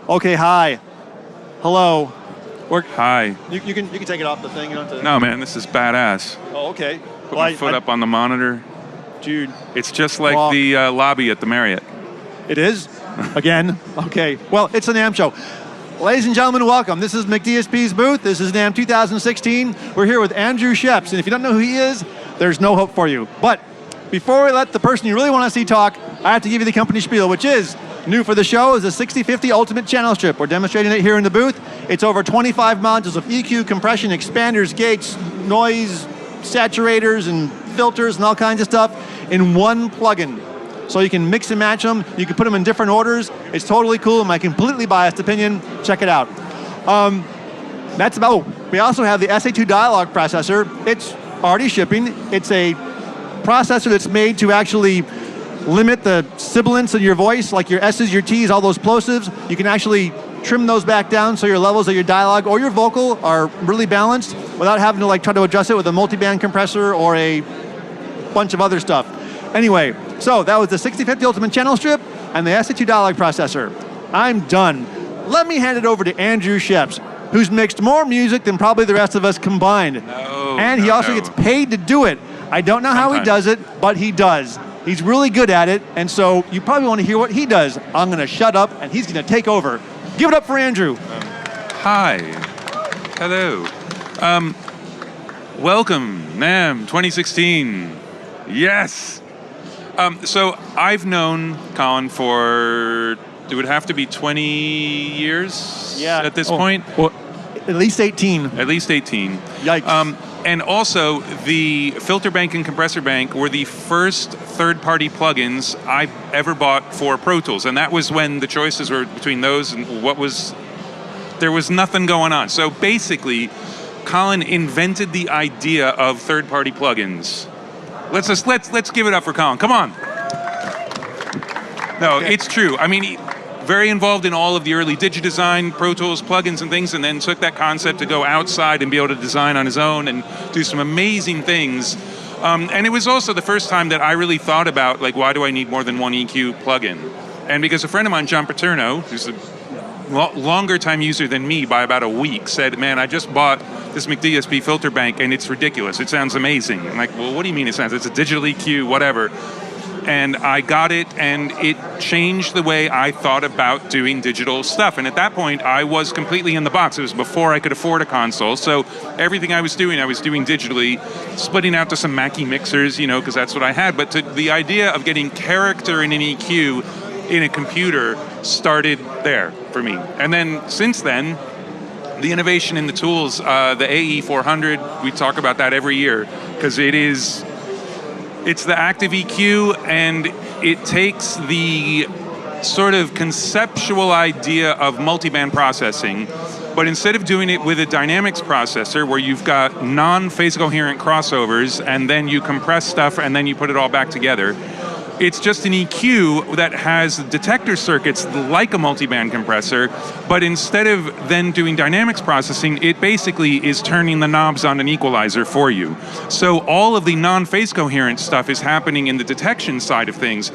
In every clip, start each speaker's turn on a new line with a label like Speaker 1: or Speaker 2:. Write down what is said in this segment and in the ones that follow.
Speaker 1: Okay, hi. Hello.
Speaker 2: Hi.
Speaker 1: You can take it off the thing. You don't have to.
Speaker 2: No, man, this is badass.
Speaker 1: Oh, okay.
Speaker 2: Put my foot up on the monitor.
Speaker 1: Dude.
Speaker 2: It's just like the lobby at the Marriott.
Speaker 1: It is? Again? Okay. Well, it's a NAMM show. Ladies and gentlemen, welcome. This is McDSP's booth. This is NAMM 2016. We're here with Andrew Sheps, and if you don't know who he is, there's no hope for you. But before we let the person you really want to see talk, I have to give you the company spiel, which is new for the show is the 6050 Ultimate Channel Strip. We're demonstrating it here in the booth. It's over 25 modules of EQ, compression, expanders, gates, noise, saturators, and filters, and all kinds of stuff in one plugin. So you can mix and match them. You can put them in different orders. It's totally cool. In my completely biased opinion, check it out. That's about. We also have the SA2 dialogue processor. It's already shipping. It's a processor that's made to actually limit the sibilance of your voice, like your S's, your T's, all those plosives. You can actually trim those back down so your levels of your dialogue or your vocal are really balanced without having to like try to adjust it with a multi-band compressor or a bunch of other stuff. Anyway, so that was the 6050 Ultimate Channel Strip and the SA2 dialogue processor. I'm done. Let me hand it over to Andrew Scheps, who's mixed more music than probably the rest of us combined. And he also gets paid to do it. I don't know how he does it, but he does. He's really good at it, and so you probably want to hear what he does. I'm going to shut up, and he's going to take over. Give it up for Andrew.
Speaker 2: Hi. Hello. Welcome, NAMM 2016. Yes. So I've known Colin for, it would have to be 20 years at this point?
Speaker 1: Well, at least 18.
Speaker 2: At least 18.
Speaker 1: Yikes.
Speaker 2: And also, the filter bank and compressor bank were the first third-party plugins I ever bought for Pro Tools, and that was when the choices were between those and there was nothing going on. So basically, Colin invented the idea of third-party plugins. Let's give it up for Colin. Come on. No, it's true. I mean, very involved in all of the early DigiDesign, Pro Tools plugins and things, and then took that concept to go outside and be able to design on his own and do some amazing things. And it was also the first time that I really thought about, like, why do I need more than one EQ plugin? And because a friend of mine, John Paterno, who's a longer time user than me by about a week, said, man, I just bought this McDSP filter bank and it's ridiculous. It sounds amazing. I'm like, well, what do you mean it sounds? It's a digital EQ, whatever. And I got it, and it changed the way I thought about doing digital stuff. And at that point, I was completely in the box. It was before I could afford a console, so everything I was doing digitally, splitting out to some Mackie mixers, you know, because that's what I had. But the idea of getting character in an EQ in a computer started there for me. And then, since then, the innovation in the tools, the AE400, we talk about that every year, because it's the Active EQ, and it takes the sort of conceptual idea of multiband processing, but instead of doing it with a dynamics processor where you've got non-phase coherent crossovers and then you compress stuff and then you put it all back together, it's just an EQ that has detector circuits like a multiband compressor, but instead of then doing dynamics processing, it basically is turning the knobs on an equalizer for you. So all of the non-phase coherent stuff is happening in the detection side of things,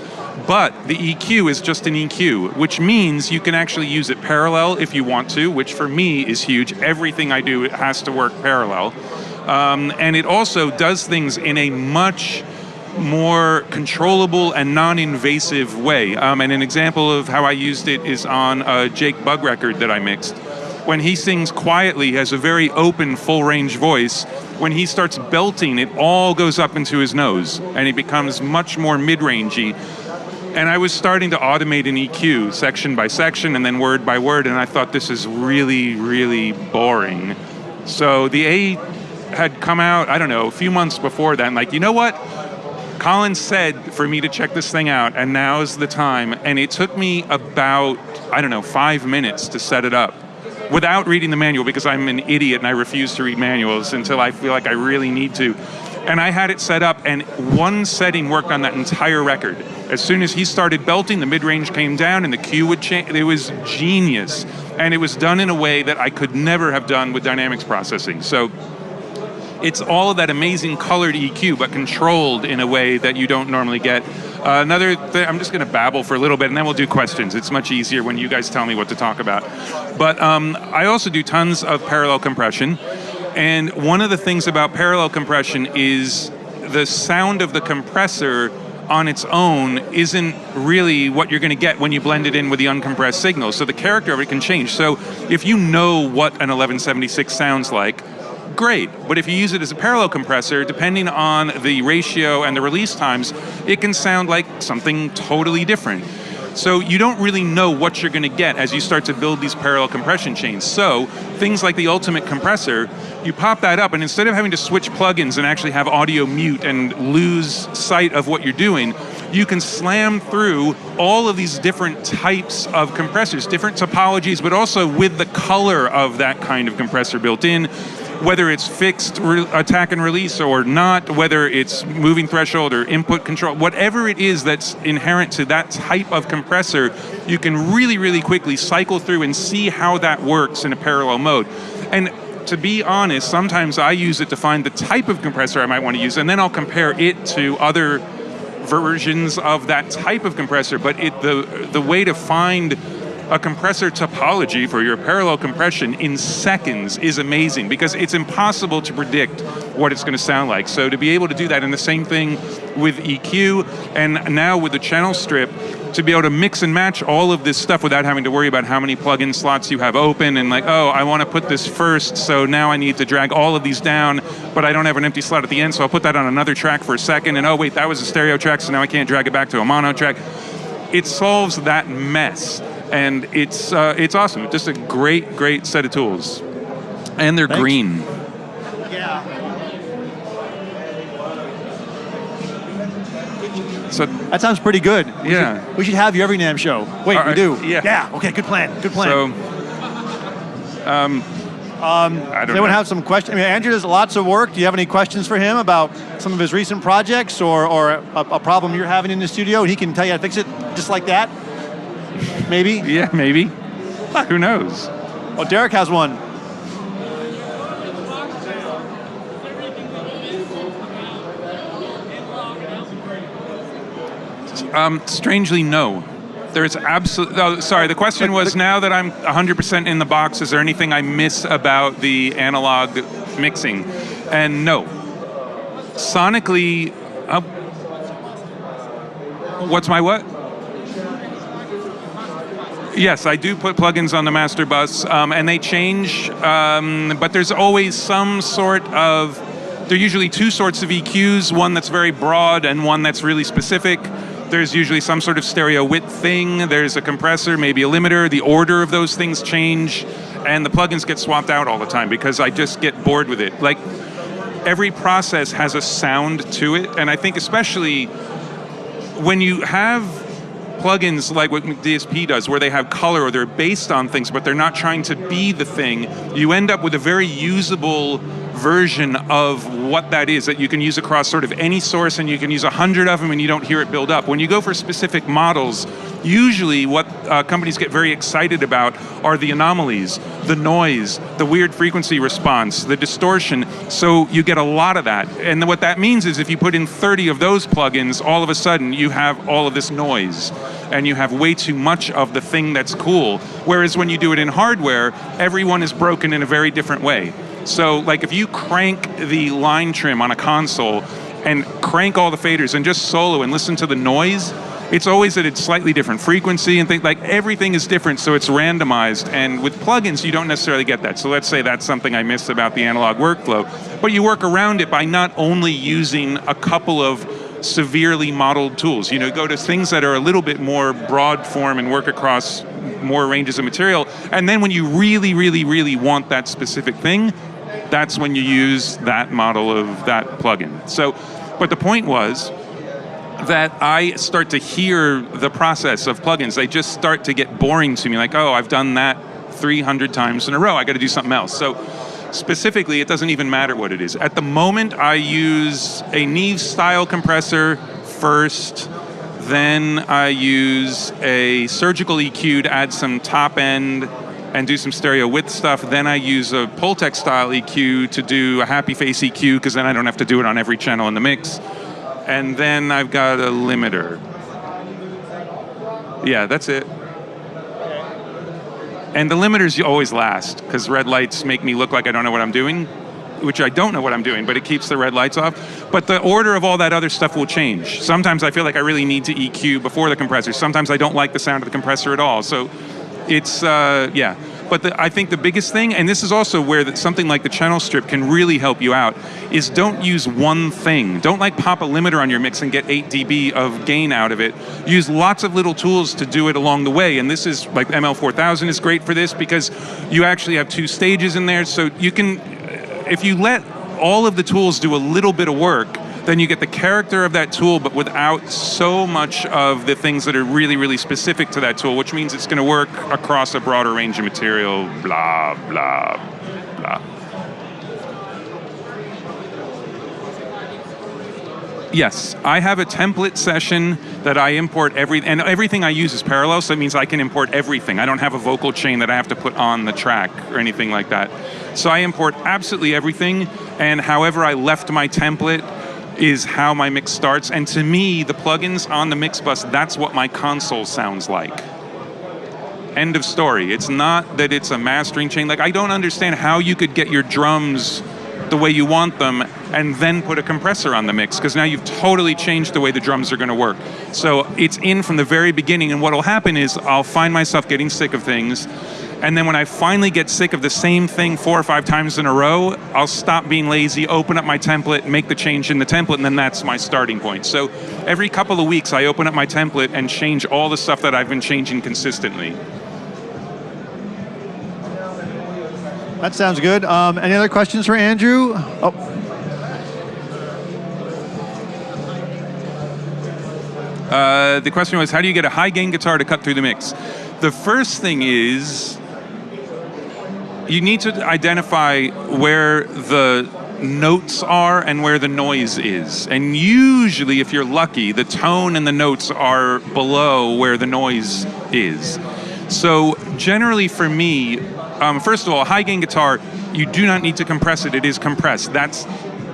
Speaker 2: but the EQ is just an EQ, which means you can actually use it parallel if you want to, which for me is huge. Everything I do, it has to work parallel. And it also does things in a much more controllable and non-invasive way. And an example of how I used it is on a Jake Bug record that I mixed. When he sings quietly, he has a very open, full-range voice. When he starts belting, it all goes up into his nose, and it becomes much more mid-rangey. And I was starting to automate an EQ section by section and then word by word, and I thought this is really, really boring. So the AE had come out, I don't know, a few months before then, like, you know what? Colin said for me to check this thing out, and now's the time. And it took me about, 5 minutes to set it up without reading the manual, because I'm an idiot and I refuse to read manuals until I feel like I really need to. And I had it set up, and one setting worked on that entire record. As soon as he started belting, the mid-range came down and the cue would change. It was genius. And it was done in a way that I could never have done with dynamics processing. So it's all of that amazing colored EQ, but controlled in a way that you don't normally get. Another thing, I'm just going to babble for a little bit, and then we'll do questions. It's much easier when you guys tell me what to talk about. But I also do tons of parallel compression, and one of the things about parallel compression is the sound of the compressor on its own isn't really what you're going to get when you blend it in with the uncompressed signal. So the character of it can change. So if you know what an 1176 sounds like, great. But if you use it as a parallel compressor, depending on the ratio and the release times, it can sound like something totally different. So you don't really know what you're going to get as you start to build these parallel compression chains. So things like the Ultimate Compressor, you pop that up, and instead of having to switch plugins and actually have audio mute and lose sight of what you're doing, you can slam through all of these different types of compressors, different topologies, but also with the color of that kind of compressor built in, whether it's fixed attack and release or not, whether it's moving threshold or input control, whatever it is that's inherent to that type of compressor, you can really, really quickly cycle through and see how that works in a parallel mode. And to be honest, sometimes I use it to find the type of compressor I might want to use, and then I'll compare it to other versions of that type of compressor. But the way to find a compressor topology for your parallel compression in seconds is amazing, because it's impossible to predict what it's going to sound like. So to be able to do that, and the same thing with EQ, and now with the channel strip, to be able to mix and match all of this stuff without having to worry about how many plugin slots you have open, and like, oh, I want to put this first, so now I need to drag all of these down, but I don't have an empty slot at the end, so I'll put that on another track for a second, and oh wait, that was a stereo track, so now I can't drag it back to a mono track. It solves that mess. And it's awesome. Just a great, great set of tools. And they're green.
Speaker 1: Yeah.
Speaker 2: So
Speaker 1: that sounds pretty good. We should have you every NAMM show. Wait, we do?
Speaker 2: Yeah.
Speaker 1: Yeah, okay, good plan, good plan.
Speaker 2: So, I don't
Speaker 1: does anyone have some questions? I mean, Andrew does lots of work. Do you have any questions for him about some of his recent projects, or a problem you're having in the studio, and he can tell you how to fix it just like that? Maybe?
Speaker 2: Yeah, maybe. Who knows?
Speaker 1: Oh, Derek has one.
Speaker 2: Strangely, no. There's absolutely... Oh, sorry, the question was, now that I'm 100% in the box, is there anything I miss about the analog mixing? And no. Sonically... what's my what? Yes, I do put plugins on the master bus, and they change, but there's always some sort of... There are usually two sorts of EQs, one that's very broad and one that's really specific. There's usually some sort of stereo width thing, there's a compressor, maybe a limiter, the order of those things change, and the plugins get swapped out all the time because I just get bored with it. Like, every process has a sound to it, and I think especially when you have plugins like what McDSP does, where they have color or they're based on things, but they're not trying to be the thing, you end up with a very usable version of what that is that you can use across sort of any source, and you can use 100 of them and you don't hear it build up. When you go for specific models, usually what companies get very excited about are the anomalies, the noise, the weird frequency response, the distortion, so you get a lot of that. And what that means is if you put in 30 of those plugins, all of a sudden you have all of this noise, and you have way too much of the thing that's cool. Whereas when you do it in hardware, everyone is broken in a very different way. So like if you crank the line trim on a console and crank all the faders and just solo and listen to the noise, it's always at a slightly different frequency and things, like everything is different, so it's randomized. And with plugins, you don't necessarily get that. So let's say that's something I miss about the analog workflow. But you work around it by not only using a couple of severely modeled tools. You know, go to things that are a little bit more broad form and work across more ranges of material. And then when you really, really, really want that specific thing, that's when you use that model of that plugin. So, but the point was that I start to hear the process of plugins. They just start to get boring to me, like, oh, I've done that 300 times in a row, I got to do something else. So specifically, it doesn't even matter what it is. At the moment, I use a Neve style compressor first, then I use a surgical EQ to add some top end and do some stereo width stuff. Then I use a Pultec style EQ to do a happy face EQ, because then I don't have to do it on every channel in the mix. And then I've got a limiter. Yeah, that's it. And the limiters always last, because red lights make me look like I don't know what I'm doing, which I don't know what I'm doing, but it keeps the red lights off. But the order of all that other stuff will change. Sometimes I feel like I really need to EQ before the compressor. Sometimes I don't like the sound of the compressor at all. So it's, yeah. But I think the biggest thing, and this is also where something like the channel strip can really help you out, is don't use one thing. Don't like pop a limiter on your mix and get 8 dB of gain out of it. Use lots of little tools to do it along the way. And this is, like ML4000 is great for this, because you actually have 2 stages in there. So you can, if you let all of the tools do a little bit of work, then you get the character of that tool, but without so much of the things that are really, really specific to that tool, which means it's going to work across a broader range of material, blah, blah, blah. Yes, I have a template session that I import and everything I use is parallel, so it means I can import everything. I don't have a vocal chain that I have to put on the track or anything like that. So I import absolutely everything, and however I left my template is how my mix starts. And to me, the plugins on the mix bus, that's what my console sounds like. End of story. It's not that it's a mastering chain. Like, I don't understand how you could get your drums the way you want them and then put a compressor on the mix, because now you've totally changed the way the drums are going to work. So it's in from the very beginning, and what will happen is I'll find myself getting sick of things, and then when I finally get sick of the same thing 4 or 5 times in a row, I'll stop being lazy, open up my template, make the change in the template, and then that's my starting point. So every couple of weeks I open up my template and change all the stuff that I've been changing consistently.
Speaker 1: That sounds good. Any other questions for Andrew? Oh.
Speaker 2: The question was, how do you get a high gain guitar to cut through the mix? The first thing is, you need to identify where the notes are and where the noise is. And usually, if you're lucky, the tone and the notes are below where the noise is. So generally for me, first of all, a high gain guitar, you do not need to compress it. It is compressed. That's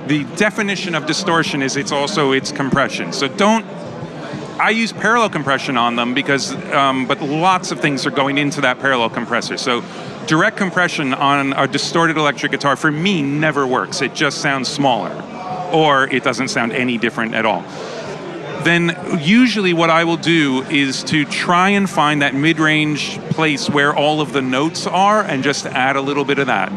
Speaker 2: the definition of distortion, is it's compression. So I use parallel compression on them because, but lots of things are going into that parallel compressor. So direct compression on a distorted electric guitar for me never works. It just sounds smaller, or it doesn't sound any different at all. Then usually what I will do is to try and find that mid-range place where all of the notes are and just add a little bit of that.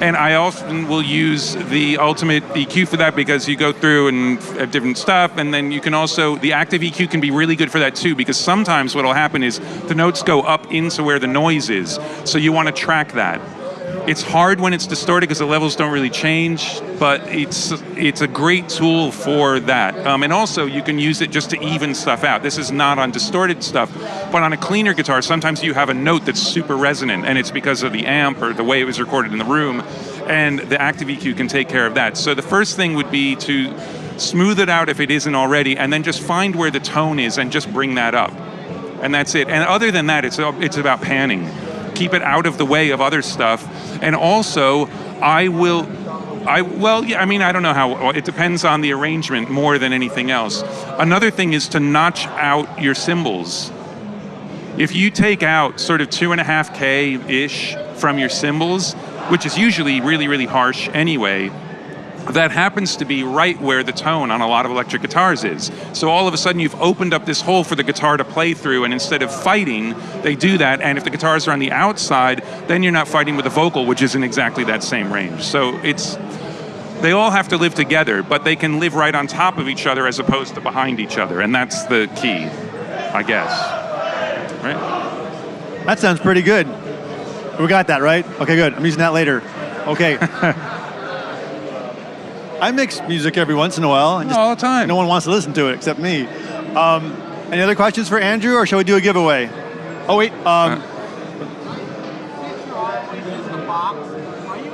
Speaker 2: And I often will use the Ultimate EQ for that, because you go through and have different stuff, and then you can also, the Active EQ can be really good for that too, because sometimes what will happen is the notes go up into where the noise is, so you want to track that. It's hard when it's distorted because the levels don't really change, but it's a great tool for that. And also you can use it just to even stuff out. This is not on distorted stuff, but on a cleaner guitar, sometimes you have a note that's super resonant, and it's because of the amp or the way it was recorded in the room, and the Active EQ can take care of that. So the first thing would be to smooth it out if it isn't already, and then just find where the tone is and just bring that up. And that's it. And other than that, it's about panning. Keep it out of the way of other stuff. And also, I don't know how, it depends on the arrangement more than anything else. Another thing is to notch out your cymbals. If you take out sort of 2.5K-ish from your cymbals, which is usually really, really harsh anyway, that happens to be right where the tone on a lot of electric guitars is. So all of a sudden you've opened up this hole for the guitar to play through, and instead of fighting, they do that, and if the guitars are on the outside, then you're not fighting with the vocal, which isn't exactly that same range. So they all have to live together, but they can live right on top of each other as opposed to behind each other, and that's the key, I guess. Right?
Speaker 1: That sounds pretty good. We got that, right? Okay, good. I'm using that later. Okay. I mix music every once in a while. And
Speaker 2: all the time.
Speaker 1: No one wants to listen to it except me. Any other questions for Andrew, or shall we do a giveaway? Oh, wait.
Speaker 3: Are you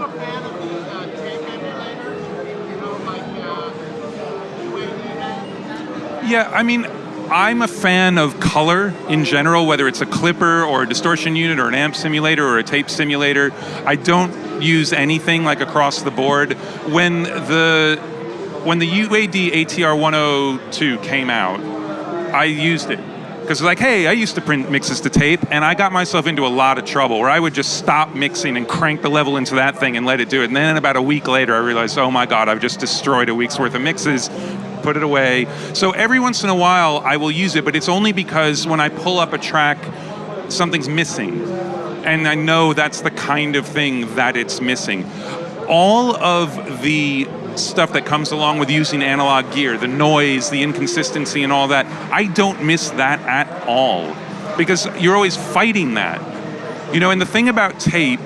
Speaker 3: a fan of these tape emulators?
Speaker 2: Yeah, I mean, I'm a fan of color in general, whether it's a clipper or a distortion unit or an amp simulator or a tape simulator. I don't use anything like across the board. When the UAD ATR 102 came out, I used it. Because like, hey, I used to print mixes to tape, and I got myself into a lot of trouble where I would just stop mixing and crank the level into that thing and let it do it. And then about a week later, I realized, oh my God, I've just destroyed a week's worth of mixes, put it away. So every once in a while, I will use it, but it's only because when I pull up a track, something's missing. And I know that's the kind of thing that it's missing. All of the stuff that comes along with using analog gear, the noise, the inconsistency and all that, I don't miss that at all, because you're always fighting that. You know, and the thing about tape,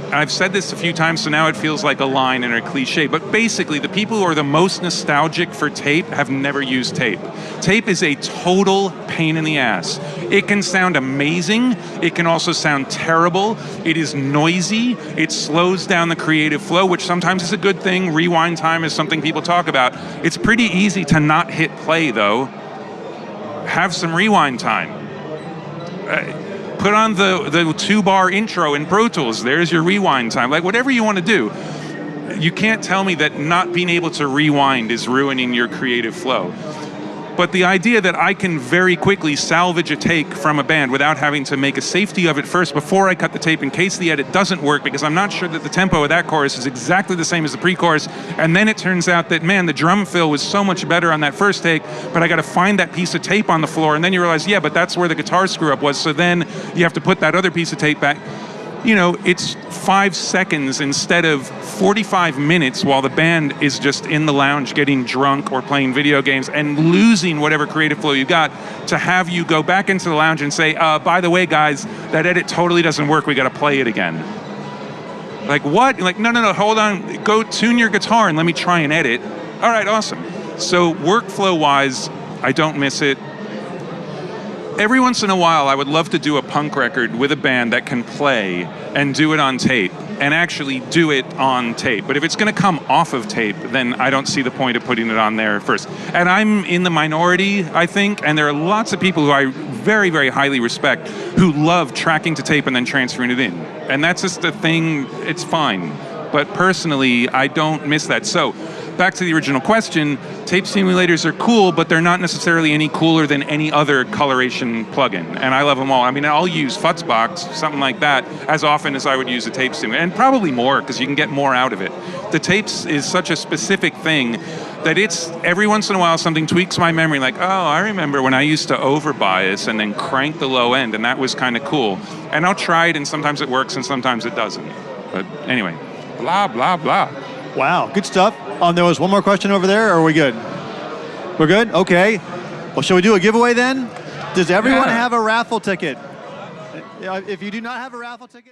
Speaker 2: and I've said this a few times, so now it feels like a line and a cliche, but basically the people who are the most nostalgic for tape have never used tape. Tape is a total pain in the ass. It can sound amazing, it can also sound terrible, it is noisy, it slows down the creative flow, which sometimes is a good thing. Rewind time is something people talk about. It's pretty easy to not hit play though. Have some rewind time. Put on the 2-bar intro in Pro Tools, there's your rewind time. Like whatever you want to do. You can't tell me that not being able to rewind is ruining your creative flow. But the idea that I can very quickly salvage a take from a band without having to make a safety of it first before I cut the tape in case the edit doesn't work, because I'm not sure that the tempo of that chorus is exactly the same as the pre-chorus, and then it turns out that, man, the drum fill was so much better on that first take, but I got to find that piece of tape on the floor, and then you realize, yeah, but that's where the guitar screw-up was, so then you have to put that other piece of tape back. You know, it's 5 seconds instead of 45 minutes while the band is just in the lounge getting drunk or playing video games and losing whatever creative flow you got, to have you go back into the lounge and say, by the way, guys, that edit totally doesn't work, we got to play it again. Like, what? Like, no, hold on, go tune your guitar and let me try and edit. All right, awesome. So workflow-wise, I don't miss it. Every once in a while, I would love to do a punk record with a band that can play and do it on tape, and actually do it on tape. But if it's going to come off of tape, then I don't see the point of putting it on there first. And I'm in the minority, I think, and there are lots of people who I very, very highly respect who love tracking to tape and then transferring it in. And that's just a thing, it's fine. But personally, I don't miss that. So, back to the original question, tape simulators are cool, but they're not necessarily any cooler than any other coloration plugin. And I love them all. I mean, I'll use Futzbox, something like that, as often as I would use a tape simulator. And probably more, because you can get more out of it. The tapes is such a specific thing that it's, every once in a while, something tweaks my memory, like, oh, I remember when I used to overbias and then crank the low end, and that was kind of cool. And I'll try it, and sometimes it works, and sometimes it doesn't. But anyway, blah, blah, blah.
Speaker 1: Wow, good stuff. There was one more question over there, or are we good? We're good? Okay. Well, shall we do a giveaway then? Does everyone have a raffle ticket? If you do not have a raffle ticket...